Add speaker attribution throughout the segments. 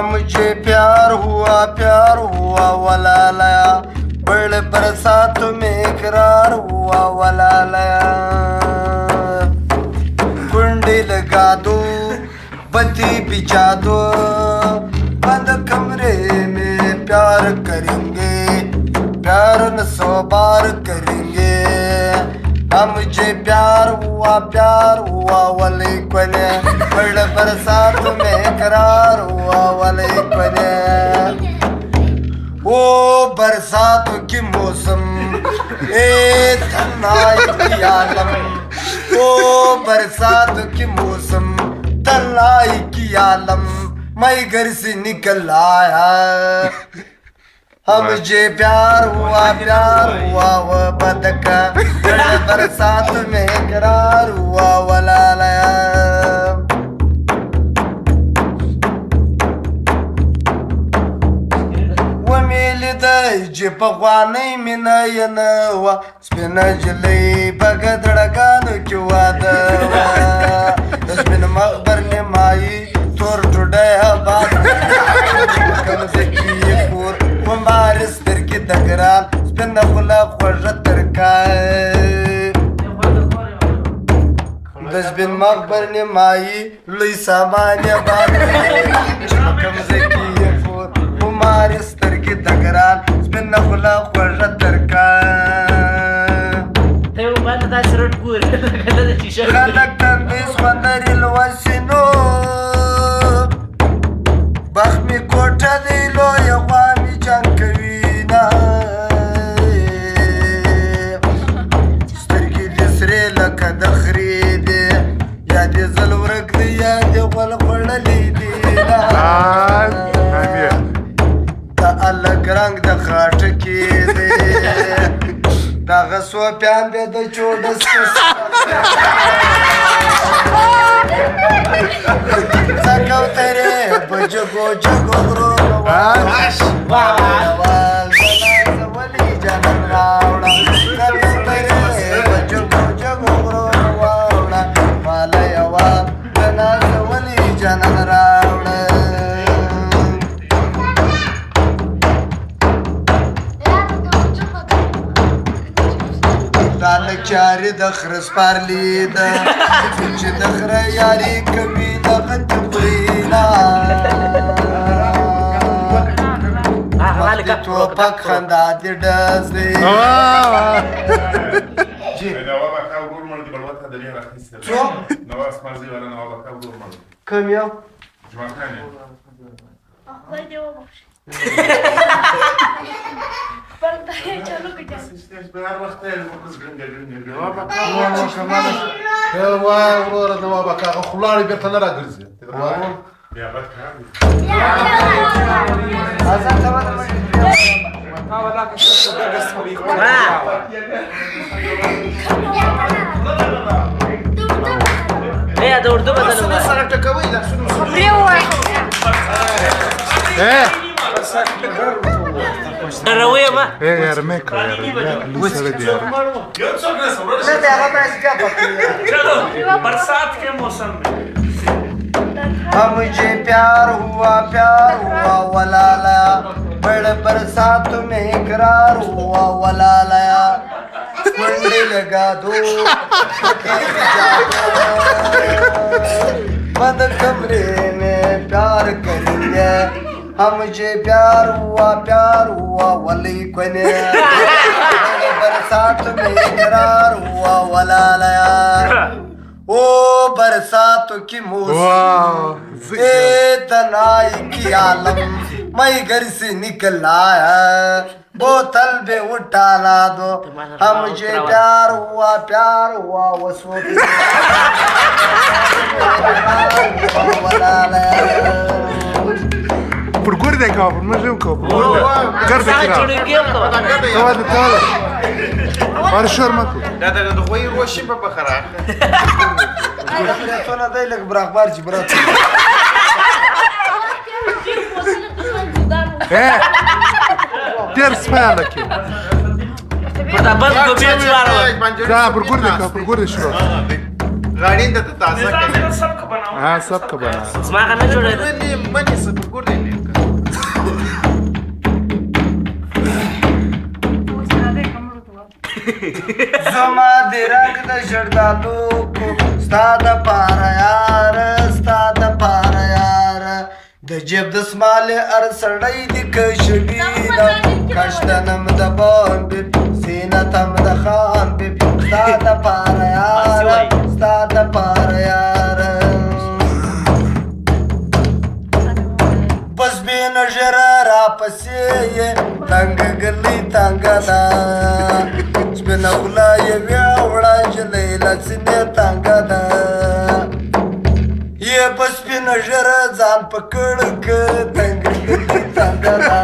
Speaker 1: मुझे प्यार हुआ वला लया बड़ बरसात में इकरार हुआ वला लया कुंडी लगा दो बत्ती बिछा दो बंद कमरे में प्यार करेंगे प्यार न 100 बार करेंगे मुझे प्यार हुआ वले कोने बड़ बरसात में इकरार हुआ वले कोने ओ बरसात की मौसम ए तन्हाई की आलम ओ बरसात की मौसम तन्हाई की आलम मैं घर से निकल आया मुझे प्यार हुआ वो बदका बरसात में इकरार हुआ वला लया वो मेल दज पकवानी मिना यनवा स्पिन जली बगदड़कान क्यों आदवा स्पिन मकबर ने माई तोर टुडे बात कम से की पूर मारिस terki dagran spinna khula khwajat terkai das bin makbar ne mai lui samanya baat kam zaki fur maris terki dagran spinna khula khwajat terkai
Speaker 2: te ubanda da sirut pur kada da shisha
Speaker 1: khalak tanbis khandaril wasino bakhmi kota dilo yawami jankaviina سترګې دې سرې لکه د خرې دې یا دې زل ورک دی یا دې غول خوړلې دي د الګ رنګ د خاټکې دی دغه سوپیان دې د چوډس سکوترې په جګو جګو غرو چاري د خرس پارلی د چې د خره یاري کوي د غت پرینا تو پک خندا دې دزي جی
Speaker 3: نو بقى ورمل دي بلوت هذا اللي راح يصير
Speaker 1: شو
Speaker 3: نو اسمع زي ولا نو بقى ورمل
Speaker 1: كم يوم
Speaker 3: جماعه ثانيه
Speaker 4: चलो बेटा
Speaker 3: بهر وقت المقص جنجل
Speaker 5: ورور دوابك خلاري بيتنا راجرزي
Speaker 3: يا بكا
Speaker 2: ايه ده اردو بدل رويه ما
Speaker 5: ايه يا رميك لسه ردي
Speaker 2: चलो बरसात के मौसम में
Speaker 1: मुझे प्यार हुआ वला लया बड़ बरसात में इकरार हुआ वला लया कुंडी लगा दो बंद कमरे में प्यार करेंगे मुझे प्यार हुआ वली कोने बरसात में इकरार हुआ वला लया ओ बरसात की मौसम ए तनाई की आलम मैं घर से निकल आया बोतल पे उठाना दो मुझे प्यार हुआ वो सो
Speaker 5: por guarda cavolo mas eu cavolo guarda cavolo تعال ارى شرمته
Speaker 6: لا ده خوي روشي بابا خرا
Speaker 1: انا داي لك براك بارجي برات
Speaker 5: ايه درس مالك
Speaker 7: دا بند گوبی چوارو
Speaker 5: دا پرګور دې کا پرګور دې شروع
Speaker 6: غاړین ته تازه
Speaker 2: نظام
Speaker 6: کړي
Speaker 2: میرا سب کا بناؤ
Speaker 5: ها سب کا بنا
Speaker 7: زما غنه جوړه
Speaker 6: دې منی څه ګور دی
Speaker 1: زما د رنگ د شردالو کو ستا د پاره یار ستا د پاره یار د جیب د سمال ار سړی د کشبینا کشتنم د باندې سینه تم د خان بی ستا د پاره یار ستا د پاره یار بس بی نظر را پسې تنگ گلی تنگ دا سپینا خولا یې ویاوړه نجلۍ له سینې تنګه ده یې په سپینه ژره ځان پکړ که تنګ گلی تنګه ده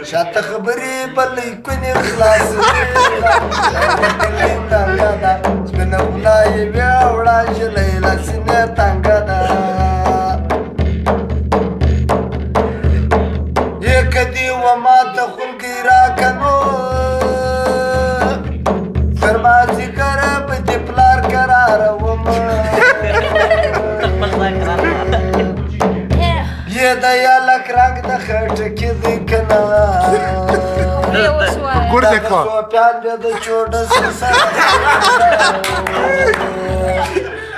Speaker 1: شاته خبرې بلې کونې خلاصوي گلی تنګه ده سپینا خولا یې ویاوړه نجلۍ له سینې تنګه ده کدی و ما ته خلګي راکنو فرمازي کړه په دې پلار قرار وم یې د یا لک رنگ د خټه کې دې کنا
Speaker 5: ګور دې کا
Speaker 1: پیان دې د چوډ سره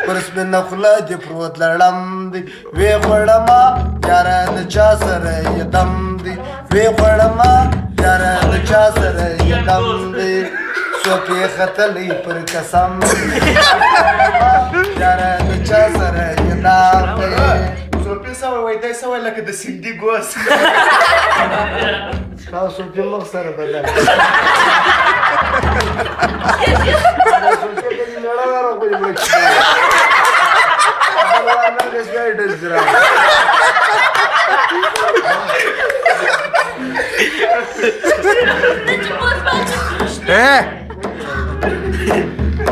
Speaker 1: پرس مې نخله دې پروت لړم دی وی خړما یار د چا سره یې دم دی وی خړما یار د چا سره یې دم دی سو په خطلې پر قسم یار د چا سره یې دم دی
Speaker 6: سو په سوي وای دای سوي لکه د سیندي ګوس
Speaker 1: تاسو په مخ سره بدل تاسو چې دې لړا راغلي مکه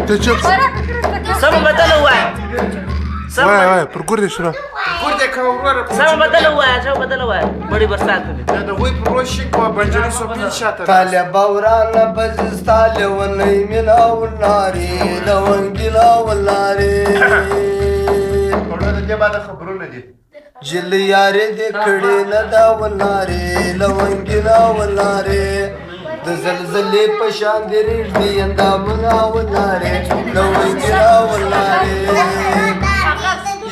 Speaker 5: ته چوپ
Speaker 7: سم بدل وای
Speaker 5: وای پرګور دې شروع
Speaker 6: ګور دې کا ورور
Speaker 7: سم بدل وای چې بدل وای بڑی برسات دي
Speaker 6: دا وای پروشي کو بنجري سو په شاته
Speaker 1: طالب اوران بزستال ولې ملا ولاري لونګلا ولاري
Speaker 6: ورته دې بعد خبرونه دي
Speaker 1: جل یارې دې کړي نه دا ولاري لونګلا ولاري د زلزلې په شان دې ریږدي اندامونه ولاري لونګلا ولاري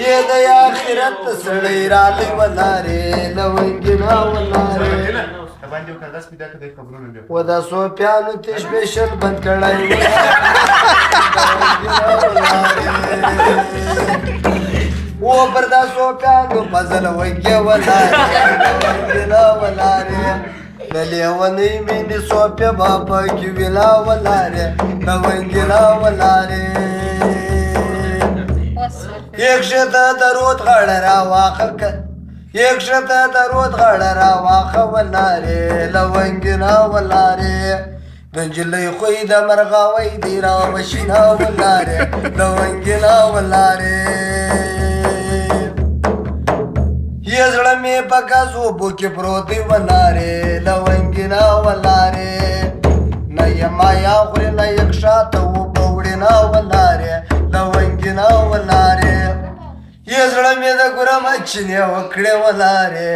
Speaker 1: یې د آخرت سړی رالی ولاري لونګلا ولاري
Speaker 6: باندې وکړه سپیدا کې خبرونه دي
Speaker 1: و دا سو پیانو تش بشل بند کړای و بردا سو پیانو مزل وګه ولاري ولاري دلی ونی مینی سو په بابا کې ویلا ولاري لونګلا ولاري یک شته درود غړ را واخک یک شته درود غړ را واخ ولاري لونګنا ولاري دنجلې خوې د مرغاوي دی را وشنا ولاري لونګنا ولاري یې زړه مې پکاسو بوکي پروتي ولاري لونګنا ولاري نه یما یا خوري نه یک شاته و بوړنا ولاري لونګنا ولاري یې زړه مې د ګرم چنه وکړې ولاري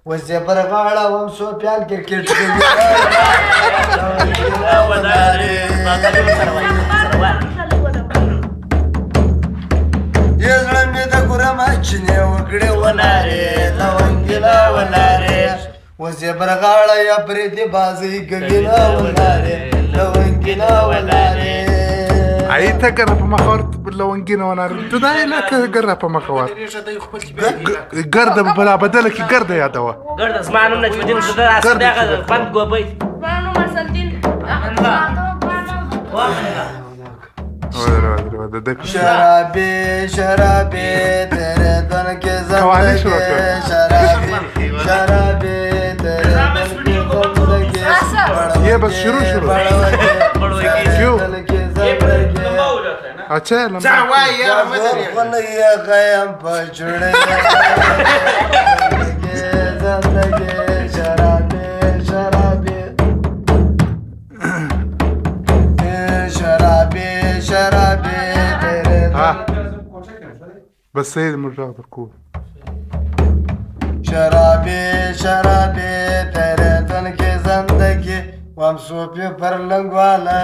Speaker 1: وزې پر غاړه وم سو پیان کرکټ کوي ولاري یې زړه مې د ګرم چنه وکړې ولاري لونګلا ولاري وزې پر غاړه یا پرې دې بازي کوي ولاري لونګلا ولاري
Speaker 5: اي ته ګره په مخور لونګینه ونار ته دا نه ګره په مخور ګرده بلا بدل کی ګرده یادوا
Speaker 7: ګرده زمانو نه چې دې زړه اسه دغه بند ګوبې
Speaker 4: مانو مسلدين
Speaker 1: شرابي شرابي تیرے دن کے زندگی شرابي شرابي تیرے دن کے زندگی
Speaker 5: یہ بس شروع کیوں اچھا
Speaker 6: ځا وای یار مدري
Speaker 1: خلیا غیم پچړې زندگی شرابي شرابي
Speaker 5: بس صحیح موږ راغ درکو
Speaker 1: शराबी शराबी तेरे तन की जिंदगी हम सोपे पर लंगवाला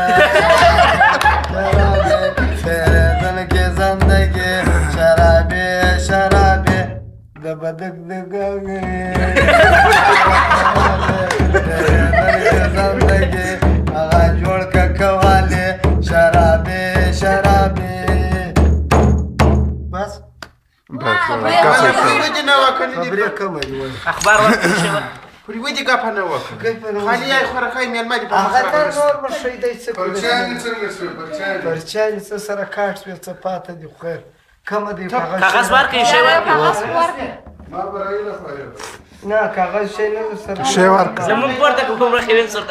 Speaker 1: शराबी तेरे तन की जिंदगी शराबी शराबी दबदक दगागे तेरे तन की जिंदगी आगा जोड़ का कवाले शराबी शराबी बस
Speaker 5: بس قفه
Speaker 6: ودي نواكل
Speaker 1: خبريه كم ايوه
Speaker 7: اخبار ورکړي شوی
Speaker 6: ودي قفه نواكل خلي يا اخوان خاي من المادي
Speaker 1: هغه ته نور مرشي دی څه
Speaker 3: پرچانی څنګه شو پرچانی
Speaker 1: پرچانی څه سره کاټ وي څه پاته دی خیر کوم دی
Speaker 7: کاغذ ورکړي شی ورکړي
Speaker 3: ما برایله خو
Speaker 1: نه کاغذ شي نه سره
Speaker 5: شی ورکړه
Speaker 7: زمونږ پورته کوم راخوین سره